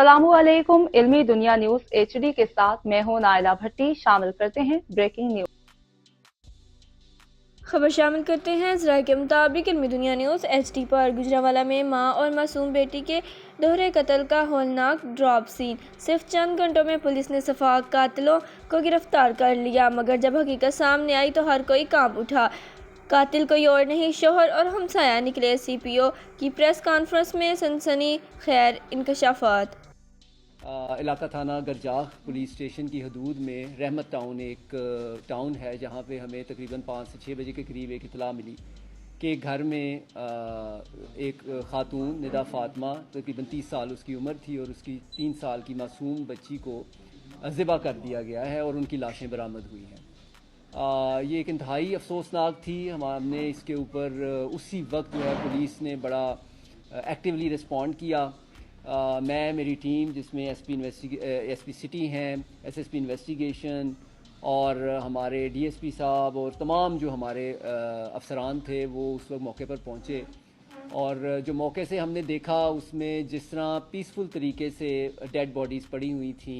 अस्सलामुअलैकुम। इल्मी दुनिया news HD के साथ मैं हूं नायला भट्टी। शामिल करते हैं ब्रेकिंग न्यूज। खबर शामिल करते हैं। ज़राए के मुताबिक इल्मी दुनिया न्यूज़ एचडी पर गुजरांवाला में मां और मासूम बेटी के दोहरे कत्ल का होलनाक ड्रॉप सीन। सिर्फ चंद घंटों में पुलिस ने सफाक कातिलों को गिरफ्तार कर लिया, मगर जब हकीकत सामने आई तो हर कोई कांप उठा। कातिल कोई और नहीं, शोहर और हमसाया निकले। सीपीओ की प्रेस कॉन्फ्रेंस में सनसनी खैर इंकशाफात। इलाका थाना गरजाख पुलिस स्टेशन की हदूद में रहमत टाउन एक टाउन है जहाँ पे हमें तकरीबन 5 से 6 बजे के करीब एक इतला मिली कि घर में एक खातून निदा फ़ातिमा तकरीबन 30 साल उसकी उम्र थी और उसकी 3 साल की मासूम बच्ची को ज़िबा कर दिया गया है और उनकी लाशें बरामद हुई हैं। ये एक इंतहाई अफसोसनाक थी। हमने इसके ऊपर उसी वक्त जो है पुलिस ने बड़ा एक्टिवली रिस्पॉन्ड किया। मैं मेरी टीम जिसमें एसपी सिटी हैं, एसएसपी इन्वेस्टिगेशन और हमारे डीएसपी साहब और तमाम जो हमारे अफसरान थे वो उस वक्त मौके पर पहुँचे। और जो मौके से हमने देखा उसमें जिस तरह पीसफुल तरीके से डेड बॉडीज़ पड़ी हुई थी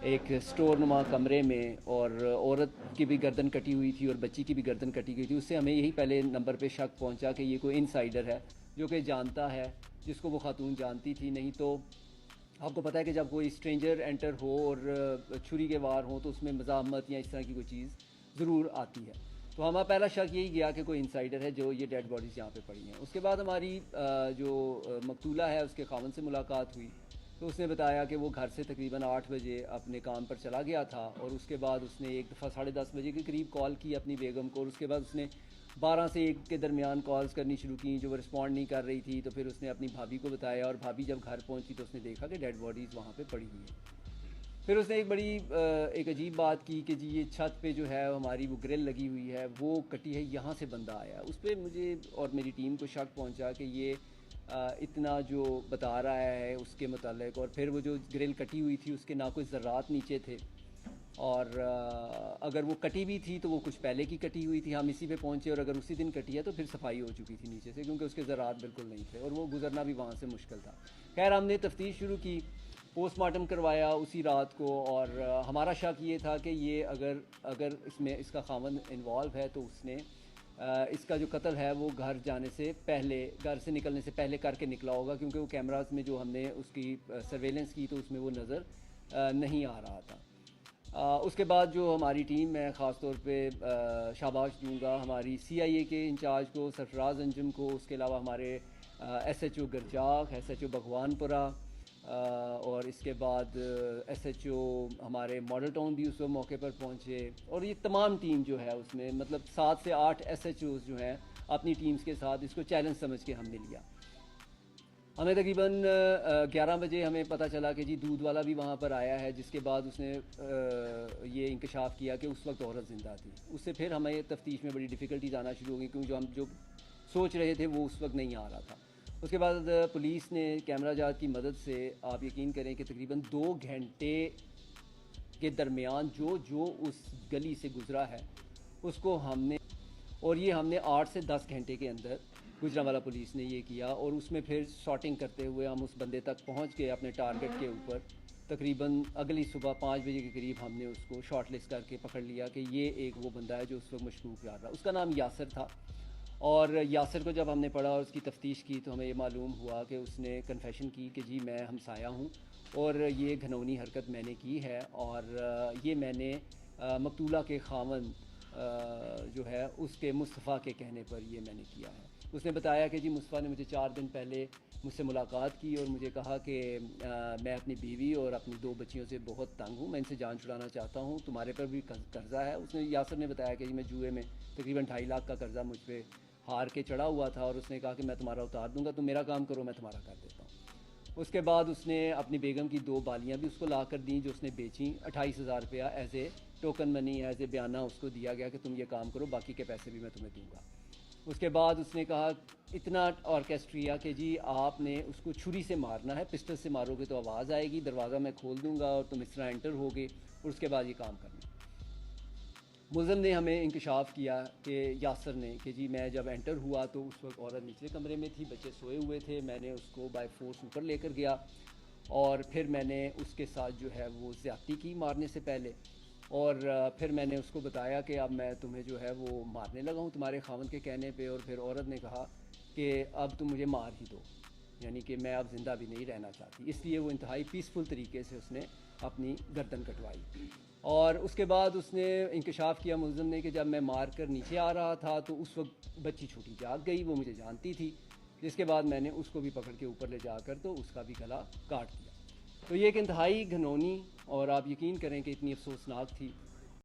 एक स्टोर नुमा कमरे में, और औरत की भी गर्दन कटी हुई थी और बच्ची की भी गर्दन कटी हुई थी, उससे हमें यही पहले नंबर पे शक पहुंचा कि ये कोई इनसाइडर है जो कि जानता है, जिसको वो खातून जानती थी। नहीं तो आपको पता है कि जब कोई स्ट्रेंजर एंटर हो और छुरी के वार हो तो उसमें मज़ाहमत या इस तरह की कोई चीज़ ज़रूर आती है। तो हमारा पहला शक यही गया कि कोई इनसाइडर है जो ये डेड बॉडीज़ यहाँ पे पड़ी हैं। उसके बाद हमारी जो मकतूला है उसके खामन से मुलाकात हुई तो उसने बताया कि वो घर से तकरीबन 8 बजे अपने काम पर चला गया था और उसके बाद उसने एक दफ़ा 10:30 बजे के करीब कॉल की अपनी बेगम को, और उसके बाद उसने 12 से 1 के दरमियान कॉल्स करनी शुरू की जो वो रिस्पॉन्ड नहीं कर रही थी। तो फिर उसने अपनी भाभी को बताया और भाभी जब घर पहुंची तो उसने देखा कि डेड बॉडीज़ वहाँ पे पड़ी हुई है। फिर उसने एक बड़ी एक अजीब बात की कि जी ये छत पे जो है हमारी वो ग्रिल लगी हुई है वो कटी है, यहाँ से बंदा आया। उस पर मुझे और मेरी टीम को शक पहुंचा कि ये इतना जो बता रहा है उसके मुतालिक, और फिर वो जो ग्रिल कटी हुई थी उसके ना कोई ज़र्रात नीचे थे, और अगर वो कटी भी थी तो वो कुछ पहले की कटी हुई थी, हम इसी पे पहुंचे, और अगर उसी दिन कटी है तो फिर सफाई हो चुकी थी नीचे से क्योंकि उसके ज़रात बिल्कुल नहीं थे और वो गुजरना भी वहाँ से मुश्किल था। खैर हमने तफ्तीश शुरू की, पोस्टमार्टम करवाया उसी रात को, और हमारा शक ये था कि ये अगर इसमें इसका खामन इन्वॉल्व है तो उसने इसका जो कत्ल है वो घर जाने से पहले, घर से निकलने से पहले करके निकला होगा, क्योंकि वो कैमरास में जो हमने उसकी सर्वेलेंस की तो उसमें वो नज़र नहीं आ रहा था। उसके बाद जो हमारी टीम है ख़ास तौर पे शाबाश दूंगा हमारी सीआईए के इंचार्ज को, सरफराज अंजुम को, उसके अलावा हमारे एसएचओ गरजाख, एसएचओ भगवानपुरा, और इसके बाद एसएचओ हमारे मॉडल टाउन भी उस मौके पर पहुंचे, और ये तमाम टीम जो है उसमें मतलब 7 से 8 एसएचओ जो हैं अपनी टीम्स के साथ इसको चैलेंज समझ के हमने लिया। हमें तकरीबन 11 बजे हमें पता चला कि जी दूध वाला भी वहाँ पर आया है, जिसके बाद उसने ये इंकशाफ किया कि उस वक्त औरत ज़िंदा थी। उससे फिर हमें तफ्तीश में बड़ी डिफ़िकल्टीज आना शुरू हो गई क्योंकि हम जो सोच रहे थे वो उस वक्त नहीं आ रहा था। उसके बाद पुलिस ने कैमरा जात की मदद से, आप यकीन करें कि तकरीबन 2 घंटे के दरमियान जो जो उस गली से गुज़रा है उसको हमने, और ये हमने 8 से 10 घंटे के अंदर गुजरांवाला पुलिस ने ये किया, और उसमें फिर शॉटिंग करते हुए हम उस बंदे तक पहुंच गए अपने टारगेट के ऊपर। तकरीबन अगली सुबह 5 बजे के करीब हमने उसको शॉर्ट लिस्ट करके पकड़ लिया कि ये एक वो बंदा है जो उस वक्त मशकूक कर रहा। उसका नाम यासर था, और यासर को जब हमने पढ़ा और उसकी तफ्तीश की तो हमें ये मालूम हुआ कि उसने कन्फेशन की कि जी मैं हमसाया हूँ और ये घनौनी हरकत मैंने की है, और ये मैंने मकतूला के खामन जो है उसके मुस्तफ़ा के कहने पर ये मैंने किया है। उसने बताया कि जी मुस्तफ़ा ने मुझे 4 दिन पहले मुझसे मुलाकात की और मुझे कहा कि मैं अपनी बीवी और अपनी 2 बच्चियों से बहुत तंग हूँ, मैं इनसे जान छुड़ाना चाहता हूँ, तुम्हारे पर भी कर्ज़ा है। उसने यासर ने बताया कि जी मैं जुए में तकरीबन 2.5 लाख का कर्ज़ा मुझ पर हार के चढ़ा हुआ था, और उसने कहा कि मैं तुम्हारा उतार दूँगा, तुम मेरा काम करो मैं तुम्हारा कर देता हूँ। उसके बाद उसने अपनी बेगम की 2 बालियाँ भी उसको ला कर दी जो उसने बेचीं। 28,000 रुपया as a token money, as a बयाना उसको दिया गया कि तुम ये काम करो, बाकी के पैसे भी मैं तुम्हें दूंगा। उसके बाद उसने कहा इतना ऑर्केस्ट्रिया कि जी आपने उसको छुरी से मारना है, पिस्टल से मारोगे तो आवाज़ आएगी, दरवाज़ा मैं खोल दूंगा और तुम इस तरह एंटर होगे और उसके बाद ये काम करना। मुलज़म ने हमें इंकशाफ किया कि यासर ने कि जी मैं जब एंटर हुआ तो उस वक्त औरत निचले कमरे में थी, बच्चे सोए हुए थे, मैंने उसको बाय फोर्स ऊपर लेकर गया और फिर मैंने उसके साथ जो है वो ज़्यादती की मारने से पहले। और फिर मैंने उसको बताया कि अब मैं तुम्हें जो है वो मारने लगा हूँ तुम्हारे खावंद के कहने पे। और फिर औरत ने कहा कि अब तुम मुझे मार ही दो, यानी कि मैं अब ज़िंदा भी नहीं रहना चाहती। इसलिए वो इंतहाई पीसफुल तरीके से उसने अपनी गर्दन कटवाई। और उसके बाद उसने इंकशाफ किया मुलज़िम ने कि जब मैं मार कर नीचे आ रहा था तो उस वक्त बच्ची छोटी जाग गई, वो मुझे जानती थी। जिसके बाद मैंने उसको भी पकड़ के ऊपर ले जाकर तो उसका भी गला काट दिया। तो ये एक इंतहाई घिनौनी और आप यकीन करें कि इतनी अफसोसनाक थी